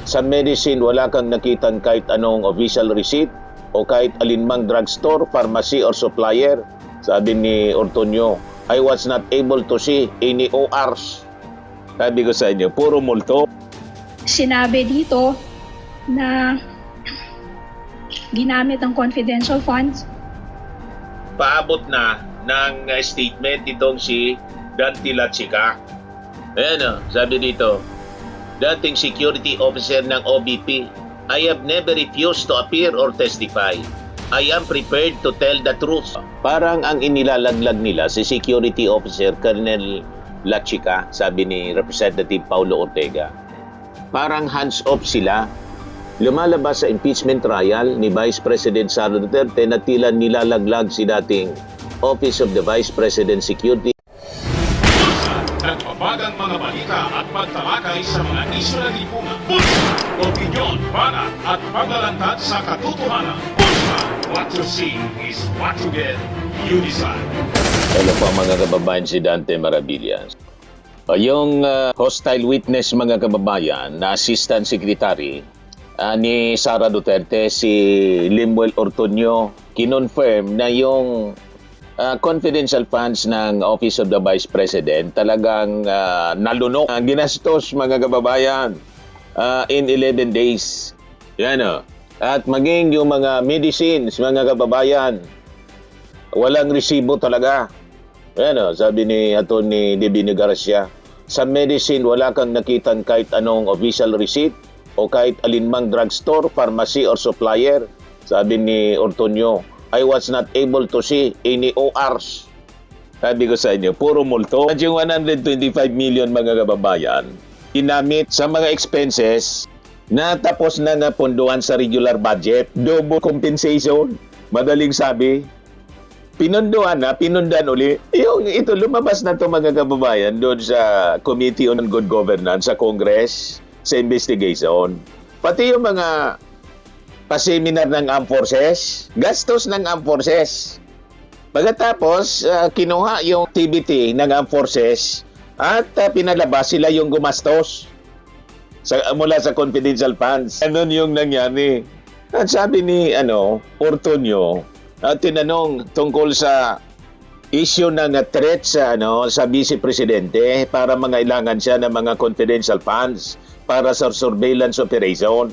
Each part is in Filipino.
Sa medicine, wala kang nakitang kahit anong official receipt o kahit alinmang drugstore, pharmacy, or supplier. Sabi ni Ortonio, I was not able to see any ORs. Sabi ko sa inyo, puro multo. Sinabi dito na ginamit ang confidential funds. Paabot na ng statement itong si Dante Lachica. Ayan o, sabi dito, dating security officer ng OBP, I have never refused to appear or testify. I am prepared to tell the truth. Parang ang inilalaglag nila si security officer Colonel Lachica, sabi ni Representative Paulo Ortega. Parang hands-off sila. Lumalabas sa impeachment trial ni Vice President Sara Duterte na tila nilalaglag si dating Office of the Vice President Security. Nagbabagang mga balita at pagtalakay sa mga isyu ng lipunan. Bulsa, opinyon, banat at paglalantad sa katotohanan. Bulsa, what you see is what you get. You decide. Hello po mga kababayan, si Dante Maravillas. Yung hostile witness mga kababayan na Assistant Secretary ni Sara Duterte, si Limuel Ortonio, kinonfirm na yung confidential funds ng Office of the Vice President talagang nalunok. Ginastos mga kababayan in 11 days. Yan o. At maging yung mga medicines mga kababayan, walang resibo talaga. Yan o, sabi ni Atty. Divino Garcia, sa medicine wala kang nakitang kahit anong official receipt o kahit alinmang drugstore, pharmacy, or supplier. Sabi ni Ortonio, I was not able to see any ORs. Sabi ko sa inyo, puro multo. At yung 125 million mga kababayan, ginamit sa mga expenses na tapos na napunduhan sa regular budget. Double compensation. Madaling sabi, pinunduhan na, pinundan uli. Ito, lumabas na to mga kababayan doon sa Committee on Good Governance sa Congress, sa investigation. Pati yung mga pa-seminar ng Armed Forces, gastos ng Armed Forces. Pagkatapos, kinuha yung TBT ng Armed Forces at pinalabas sila yung gumastos mula sa confidential funds. Ano yung nangyari? At sabi ni Ortonio, tinanong tungkol sa issue ng threat sa Vice Presidente para mangailangan siya ng mga confidential funds para sa surveillance operation.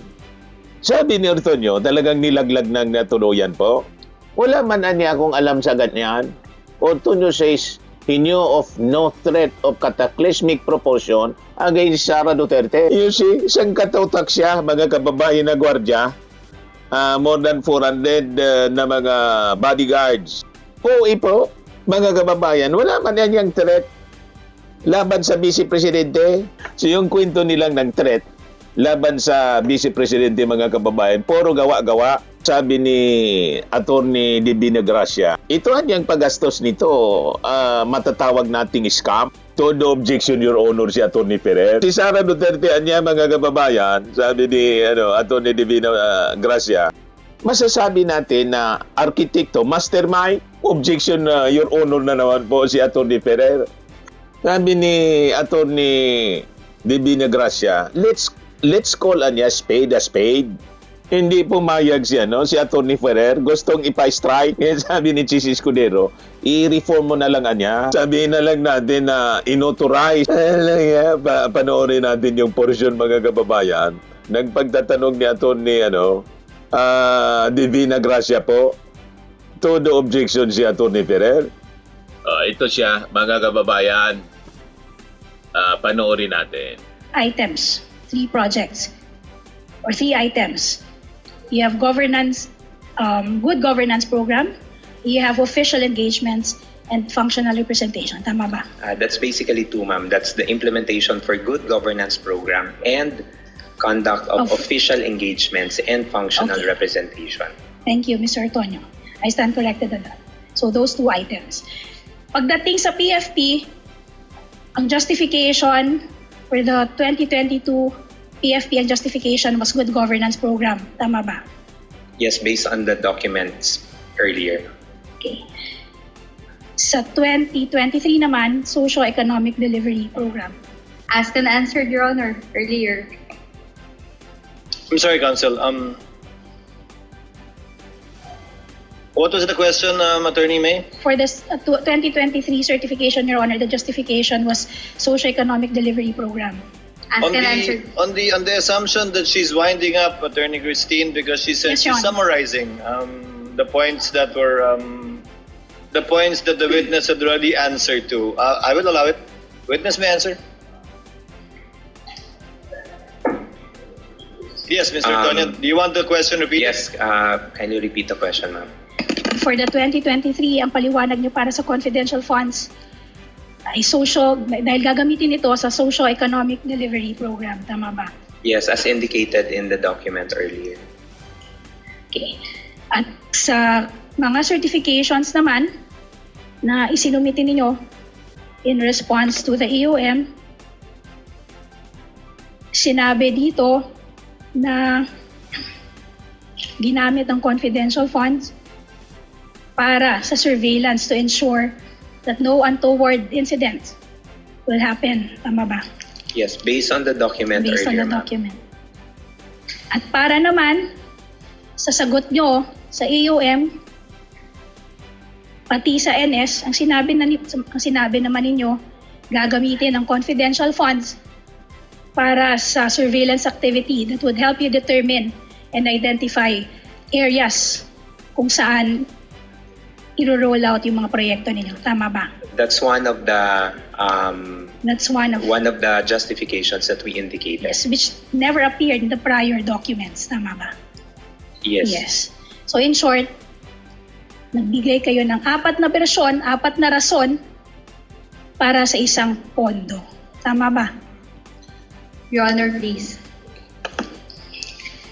Sabi ni Ortonio, talagang nilaglag ng natuluyan po. Wala man niya akong alam sa ganyan. Ortonio says he knew of no threat of cataclysmic proportion against Sara Duterte. You see, isang katutak siya, mga kababayan na gwardya, more than 400 na mga bodyguards. Po, mga kababayan, wala man niyang threat laban sa Vice Presidente. So yung kwento nilang ng threat laban sa Vice Presidente mga kababayan, puro gawa-gawa. Sabi ni Atty. Divino Garcia, ito ang paggastos nito, matatawag nating scam. Todo objection, Your Honor, si Atty. Ferrer. Si Sara Duterte, mga kababayan, sabi ni Atty. Divino Garcia, masasabi natin na arkitekto, mastermind, objection, Your Honor na naman po si Atty. Ferrer. Sabi ni Atty. Divino Garcia, let's call niya spade a spade. Hindi pumayag siya, si Atty. Ferrer. Gustong ipa-strike. Sabi ni Chis Escudero, i-reform mo na lang niya. Sabihin na lang natin na inauthorize. Panoorin natin yung portion mga kababayan. Nagpagtatanong ni Atty. Divina Gracia po. Todo objection si Atty. Ferrer. Ito siya, mga kababayan. Panoorin natin. Items, 3 projects, or 3 items. You have governance, good governance program. You have official engagements and functional representation. Tama ba? That's basically 2, ma'am. That's the implementation for good governance program and conduct of official engagements and functional representation. Thank you, Mr. Antonio. I stand corrected on that. So those 2 items. Pagdating sa PFP, ang justification for the 2022 PFP and justification was good governance program. Tama ba? Yes, based on the documents earlier. Okay. Sa 2023 naman, socio-economic delivery program. Asked and answered, Your Honor, earlier. I'm sorry, Counsel. What was the question, Attorney May? For this 2023 certification, Your Honor, the justification was Socio-Economic Delivery Program. On the assumption that she's winding up, Attorney Christine, because she said Yes, Your she's Honor. summarizing the points that were the points that the witness had already answered to. I will allow it. Witness may answer. Yes, Mr. Tonyo, do you want the question repeated? Yes, can you repeat the question, ma'am? For the 2023, ang paliwanag niyo para sa confidential funds ay dahil gagamitin ito sa Socio-Economic Delivery Program. Tama ba? Yes, as indicated in the document earlier. Okay. At sa mga certifications naman na isinumitin ninyo in response to the EOM, sinabi dito na ginamit ang confidential funds para sa surveillance to ensure that no untoward incidents will happen. Tama ba? Yes, based on the document Based on earlier, the ma'am. document. At para naman sa sagot nyo sa EOM, pati sa NS, ang sinabi naman ninyo, gagamitin ang confidential funds para sa surveillance activity that would help you determine and identify areas kung saan i-roll out yung mga proyekto ninyo. Tama ba? That's one of the That's one of the justifications that we indicated. yes, which never appeared in the prior documents. Tama ba? Yes. Yes. So in short, nagbigay kayo ng 4 na bersyon, 4 na rason para sa isang pondo. Tama ba? Your Honor, please.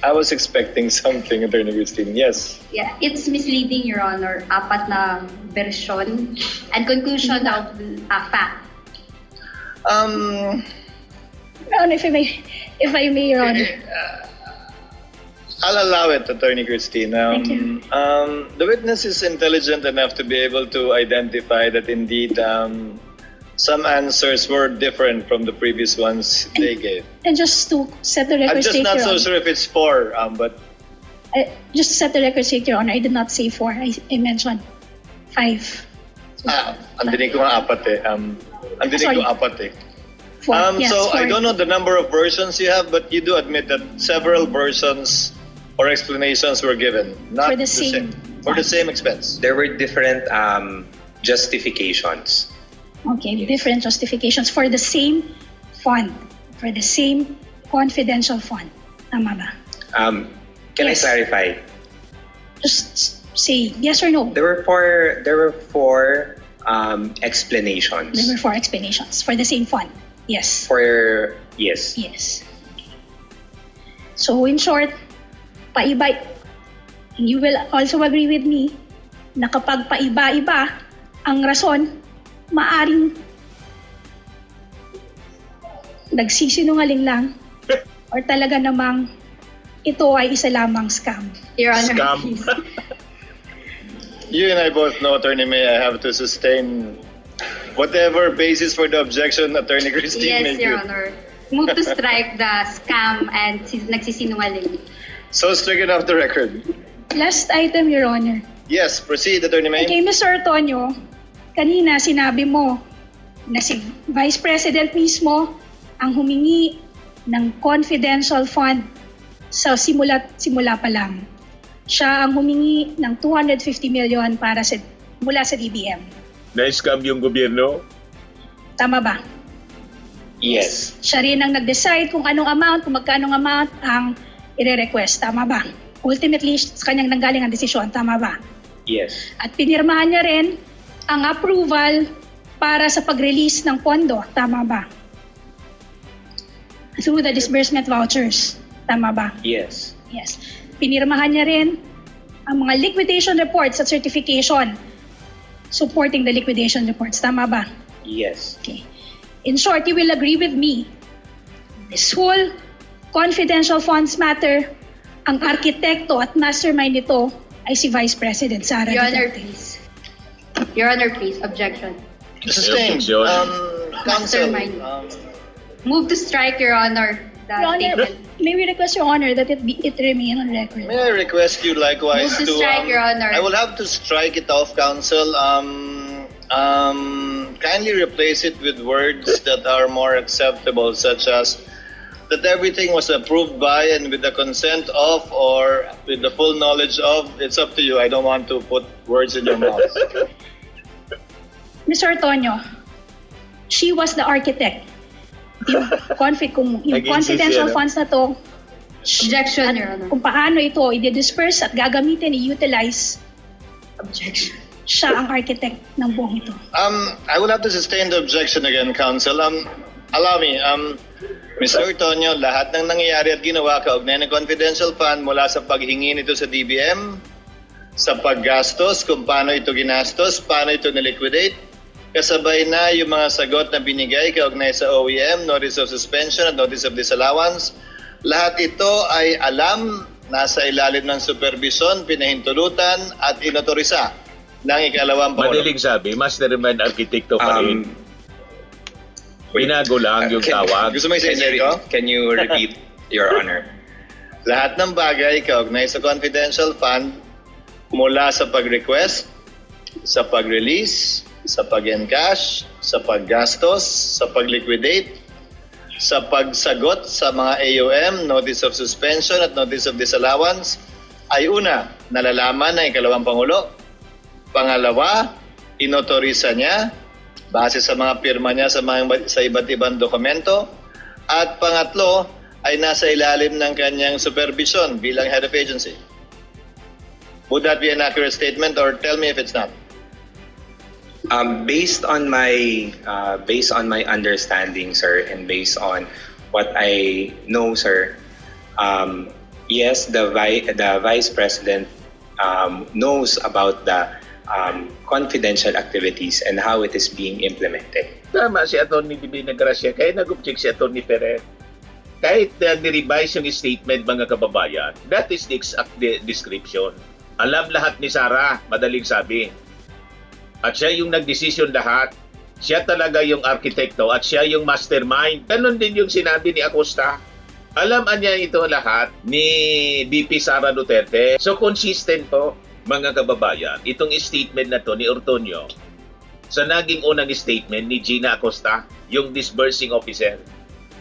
I was expecting something, Attorney Christine. Yes. Yeah, it's misleading, Your Honor. 4 na version and conclusion of fact. Your Honor, if I may, Your Honor. I'll allow it, Attorney Christine. Thank you. The witness is intelligent enough to be able to identify that indeed some answers were different from the previous ones they gave. And just to set the I'm record just straight, not Your so Honor. sure if it's 4, but Just to set the record straight, Your Honor, I did not say 4. I mentioned 5. ang dinig ko nga 4 eh. Ang dinig ko Sorry. 4 eh. 4. Yes, So 4. I don't know the number of versions you have, but you do admit that several versions or explanations were given, not For the same for the same expense. There were different justifications. Okay, different justifications for the same fund, for the same confidential fund. Tama ba? Can Yes. I clarify? Just say yes or no. There were four explanations. There were 4 explanations for the same fund. Yes. Yes. Yes. So in short, paiba, you will also agree with me na kapag paiba-iba ang rason, maaring nagsisinungaling lang or talaga namang ito ay isa lamang scam. Your Honor, Scam. please. You and I both know, Attorney May, I have to sustain whatever basis for the objection Attorney Christine Yes, may Your give. Honor. Move to strike the scam and nagsisinungaling. So stricken off the record. Last item, Your Honor. Yes, proceed, Attorney May. Okay, Mr. Antonio, kanina sinabi mo na si Vice President mismo ang humingi ng confidential fund sa simula pa lang. Siya ang humingi ng 250 million para mula sa DBM. Na-scam yung gobyerno? Tama ba? Yes. Siya rin ang nag-decide kung magkanong amount ang i-request. Tama ba? Ultimately, sa kanyang nanggaling ang desisyon. Tama ba? Yes. At pinirmahan niya rin ang approval para sa pag-release ng pondo. Tama ba? Through the disbursement vouchers. Tama ba? Yes. Yes. Pinirmahan niya rin ang mga liquidation reports at certification supporting the liquidation reports. Tama ba? Yes. Okay. In short, you will agree with me. This whole confidential funds matter, ang arkitekto at mastermind nito ay si Vice President Sara Your Honor, Duterte. please. Your Honor, please. Objection. Sustained. Objection. Counsel, Mastermind. Move to strike, Your Honor. The Your Honor, statement. May we request, Your Honor, that it remain on record? May I request you likewise Move to strike, Your Honor. I will have to strike it off, Counsel. Kindly replace it with words that are more acceptable, such as that everything was approved by and with the consent of or with the full knowledge of. It's up to you. I don't want to put words in your mouth. Mr. Antonio, she was the architect. Yung Nag-insist confidential yan, funds na to, Objection, Your Honor. kung paano ito i-disperse at gagamitin, i-utilize, Objection. siya ang architect ng buong ito. I will have to sustain the objection again, Counsel. Allow me, Mr. Antonio, lahat ng nangyayari at ginawa kaugnay ng confidential fund mula sa paghingi nito sa DBM, sa paggastos, kung paano ito ginastos, paano ito niliquidate, kasabay na yung mga sagot na binigay kaugnay sa OEM, Notice of Suspension at Notice of Disallowance. Lahat ito ay alam, nasa ilalim ng supervision, pinahintulutan at inotorisa ng ikalawang Pangulo. Madaling sabi, mastermind arkitekto pa rin. Binago lang yung tawag. Gusto mo isa-isa ko? Can you repeat, Your Honor? Lahat ng bagay kaugnay sa confidential fund mula sa pag-request, sa pag-release, sa pag-encash, sa paggastos, sa pag-liquidate, sa pagsagot sa mga AUM, Notice of Suspension at Notice of Disallowance, ay una, nalalaman ng ikalawang Pangulo. Pangalawa, inotorisa niya base sa mga pirma niya sa iba't ibang dokumento. At pangatlo, ay nasa ilalim ng kanyang supervision bilang head of agency. Would that be an accurate statement, or tell me if it's not? Based on my understanding, sir, and based on what I know, sir, yes, the vice president knows about the confidential activities and how it is being implemented. Tama si Atty. Divina Gracia, kaya nag-object si Atty. Ferrer. Kahit ni-revise yung statement, mga kababayan, that is the exact description. Alam lahat ni Sara, madaling sabi. At siya yung nagdesisyon lahat. Siya talaga yung arkitekto at siya yung mastermind. Ganon din yung sinabi ni Acosta. Alam niya ito lahat ni VP Sara Duterte. So consistent po, mga kababayan, itong statement na to ni Ortonio sa naging unang statement ni Gina Acosta, yung disbursing officer.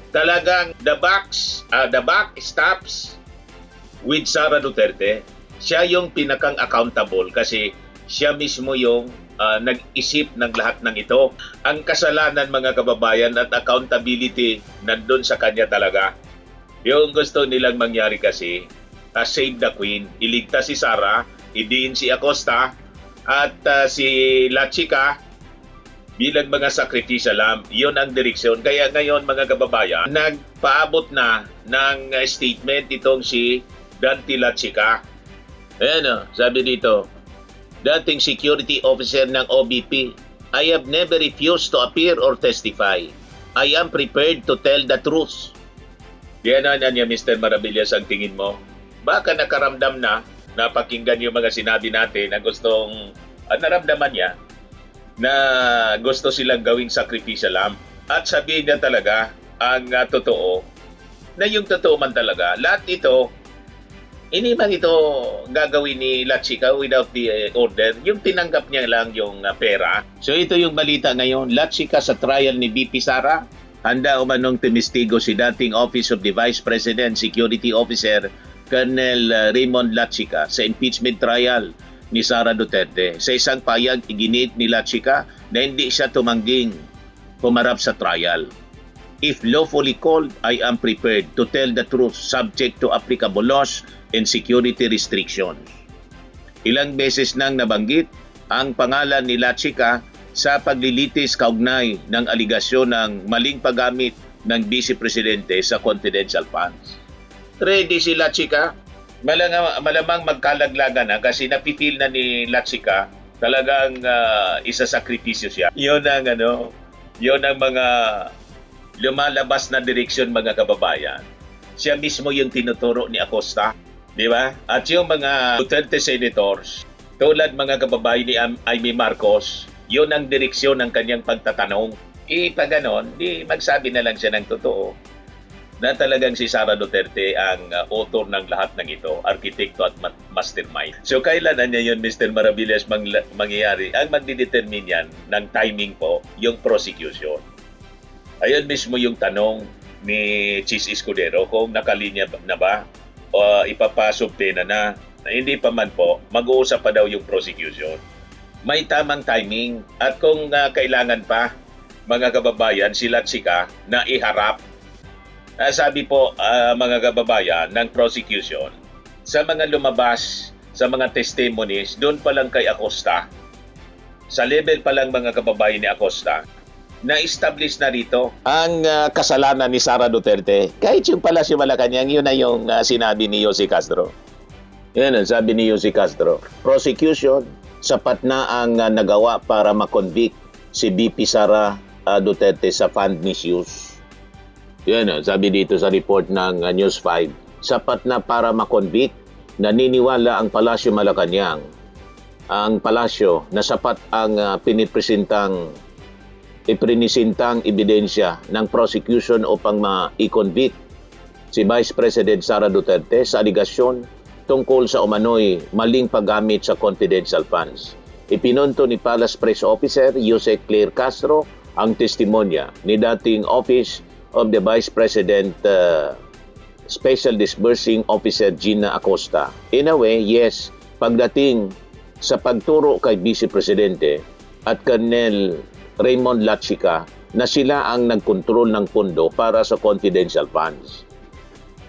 Talagang the buck stops with Sara Duterte. Siya yung pinakang accountable kasi siya mismo yung nag-isip ng lahat ng ito. Ang kasalanan, mga kababayan, at accountability nandun sa kanya talaga. Yung gusto nilang mangyari kasi, save the queen, iligtas si Sara, idiin si Acosta at si La Chica bilang mga sacrificial lamb. Yun ang direksyon. Kaya ngayon, mga kababayan, nagpaabot na ng statement itong si Dante La Chica. Ayan, sabi dito, dating security officer ng OBP, I have never refused to appear or testify. I am prepared to tell the truth. Yan niya, Mr. Maravillas, ang tingin mo. Baka nakaramdam na, napakinggan yung mga sinabi natin na gustong, naramdaman niya na gusto silang gawing sacrificial lamb. At sabihin niya talaga ang totoo, na yung totoo man talaga. Lahat ito, hindi man ito gagawin ni La Chica without the order. Yung tinanggap niya lang yung pera. So ito yung balita ngayon. La Chica sa trial ni VP Sara. Handa umanong tumistigo si dating Office of the Vice President Security Officer Colonel Raymond La Chica sa impeachment trial ni Sara Duterte. Sa isang payag, iginiit ni La Chica na hindi siya tumangging pumarap sa trial. If lawfully called, I am prepared to tell the truth subject to applicable laws and security restrictions. Ilang beses nang nabanggit ang pangalan ni La Chica sa paglilitis kaugnay ng aligasyon ng maling paggamit ng Vice Presidente sa confidential funds. Ready si La Chica? Malamang magkalaglagan na kasi napipil na ni La Chica talagang isasakripisyo siya. Yun ang mga lumalabas na direksyon, mga kababayan. Siya mismo yung tinuturo ni Acosta, di ba? At yung mga Duterte senators, tulad mga kababayan ni Amy Marcos, yun ang direksyon ng kanyang pagtatanong. Pag ganon, di magsabi na lang siya ng totoo. na talagang si Sara Duterte ang author ng lahat ng ito, arkitekto at mastermind. So kailan niya yun, Mr. Maravillas, mangyayari? Ang magdidetermine yan ng timing po, yung prosecution. Ayun mismo yung tanong ni Chis Escudero kung nakalinya na ba o ipapasubtena na hindi pa man po, mag-uusap pa daw yung prosecution. May tamang timing at kung kailangan pa, mga kababayan, sila tsika na iharap. Sabi po, mga kababayan, ng prosecution, sa mga lumabas, sa mga testimonies, doon pa lang kay Acosta, sa level pa lang mga kababayan ni Acosta, na-establish na rito ang kasalanan ni Sara Duterte. Kahit yung Palasyo Malacanang, yun na yung sinabi ni Jose Castro. Yan ang sabi ni Jose Castro. Prosecution, sapat na ang nagawa para makonvict si BP Sara Duterte sa fund misuse. Yan ang sabi dito sa report ng News 5. Sapat na para makonvict, naniniwala ang Palasyo Malacanang, ang Palasyo, na sapat ang iprinisintang ebidensya ng prosecution upang ma-convict si Vice President Sara Duterte sa aligasyon tungkol sa umano'y maling paggamit sa confidential funds. Ipinunto ni Palace Press Officer Jose Claire Castro ang testimonya ni dating Office of the Vice President Special Disbursing Officer Gina Acosta. In a way, yes, pagdating sa pagturo kay Vice Presidente at Colonel Raymond Lachica na sila ang nagkontrol ng pondo para sa confidential funds.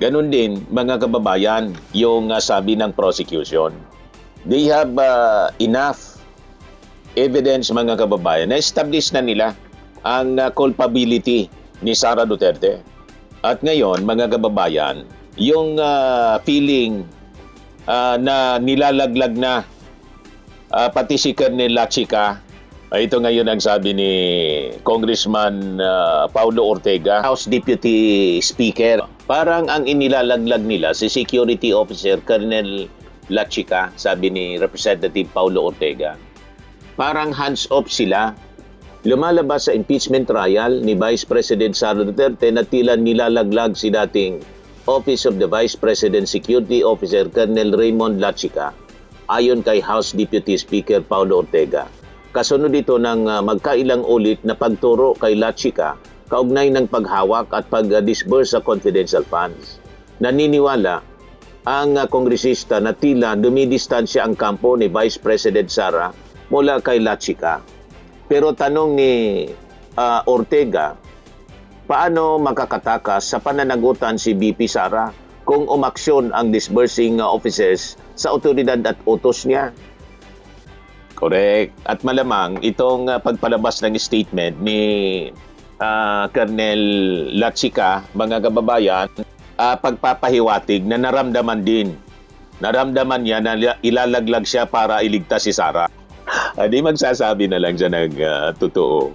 Ganon din, mga kababayan, yung sabi ng prosecution. They have enough evidence, mga kababayan, na establish na nila ang culpability ni Sara Duterte. At ngayon, mga kababayan, yung feeling na nilalaglag na pati si Colonel Lachica, ito ngayon ang sabi ni Congressman Paulo Ortega, House Deputy Speaker. Parang ang inilalaglag nila si Security Officer Colonel Lachica, sabi ni Representative Paulo Ortega. Parang hands-off sila. Lumalabas sa impeachment trial ni Vice President Sara Duterte na tila nilalaglag si dating Office of the Vice President Security Officer Colonel Raymond Lachica, ayon kay House Deputy Speaker Paulo Ortega. Kasunod ito ng magkailang ulit na pagturo kay Lachica kaugnay ng paghawak at pag-disburse sa confidential funds. Naniniwala ang kongresista na tila dumidistansya ang kampo ni Vice President Sara mula kay Lachica. Pero tanong ni Ortega, paano makakatakas sa pananagutan si BP Sara kung umaksyon ang disbursing officers sa otoridad at utos niya? Correct. At malamang itong pagpalabas ng statement ni Colonel Lachica, mga kababayan, pagpapahiwatig na naramdaman din. Naramdaman niya na ilalaglag siya para iligtas si Sara. Di magsasabi na lang siya ng totoo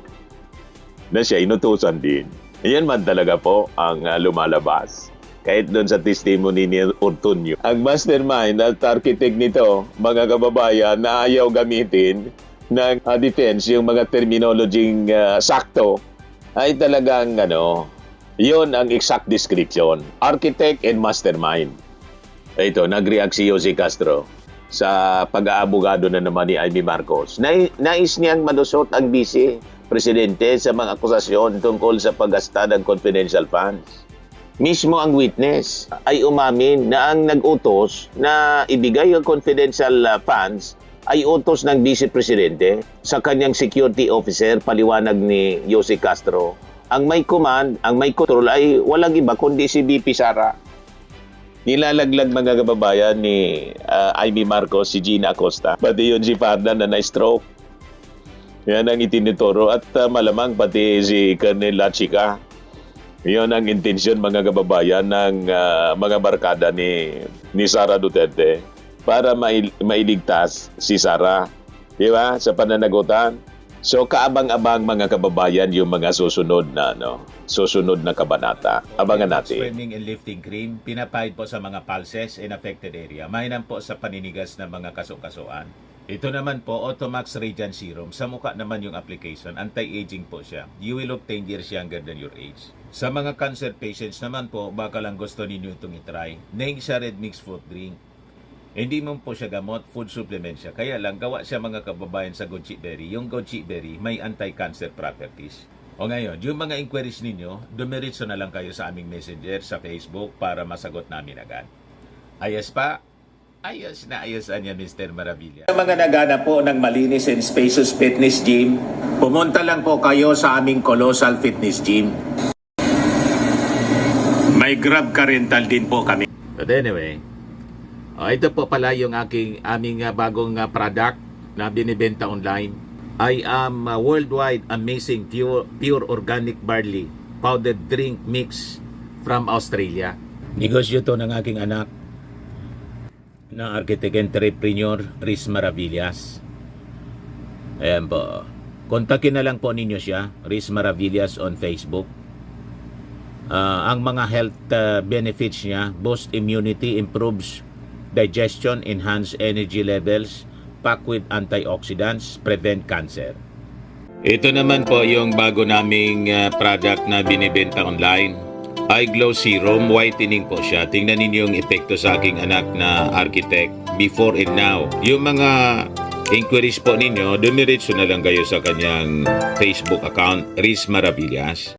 na siya inutusan din. Yan man talaga po ang lumalabas. Kahit doon sa testimony ni Ortunio. Ang mastermind at architect nito, mga kababayan, na ayaw gamitin ng defense yung mga terminologing sakto, ay talagang yun ang exact description. Architect and mastermind. Ito, nag-react si Jose Castro sa pag-aabogado na naman ni Amy Marcos. Nais niyang malusot ang vice presidente sa mga akusasyon tungkol sa paggasta ng confidential funds. Mismo ang witness ay umamin na ang nag-utos na ibigay ang confidential funds ay utos ng vice presidente sa kanyang security officer, paliwanag ni Jose Castro. Ang may command, ang may control ay walang iba kundi si BP Sara. Nilalaglag, mga kababayan, ni Amy Marcos si Gina Acosta. Pati yun si Fardan na na-stroke. Yan ang itinuturo at malamang pati si Colonel Lachica. Yan ang intensyon, mga kababayan, ng mga barkada ni Sara Duterte para mailigtas si Sara. Di ba? Sa pananagutan. So kaabang-abang, mga kababayan, yung mga susunod na kabanata. Abangan natin. Swimming and lifting cream, pinapahid po sa mga pulses in affected area. Mainam po sa paninigas ng mga kaso-kasuan. Ito naman po, Automax Radiant Serum. Sa mukha naman yung application. Anti-aging po siya. You will look 10 years younger than your age. Sa mga cancer patients naman po, baka lang gusto ninyo itong itry. Neng siya red mixed fruit drink. Hindi mo po siya gamot, food supplement siya. Kaya lang, gawa siya mga kababayan sa goji berry. Yung goji berry may anti-cancer properties. O ngayon, yung mga inquiries ninyo, dumiritso na lang kayo sa aming messenger sa Facebook para masagot namin agad. Ayos pa? Ayos na ayos niya, Mr. Maravilla. Sa mga nagana po ng malinis and spacious fitness gym, pumunta lang po kayo sa aming Colossal Fitness Gym. May Grab car rental din po kami. But anyway, ito po pala yung aming bagong product na binibenta online. I am worldwide amazing pure organic barley powdered drink mix from Australia. Negosyo to ng aking anak na architect entrepreneur Riz Maravillas. Ayan po. Kontakin na lang po ninyo siya, Riz Maravillas on Facebook. Ang mga health benefits niya, boost immunity, improves digestion, enhance energy levels, packed with antioxidants, prevent cancer. Ito naman po yung bago naming product na binibenta online. Eye Glow Serum, whitening po siya. Tingnan ninyo yung epekto sa aking anak na architect before and now. Yung mga inquiries po ninyo, dumiretso na lang kayo sa kanyang Facebook account, Riz Maravillas.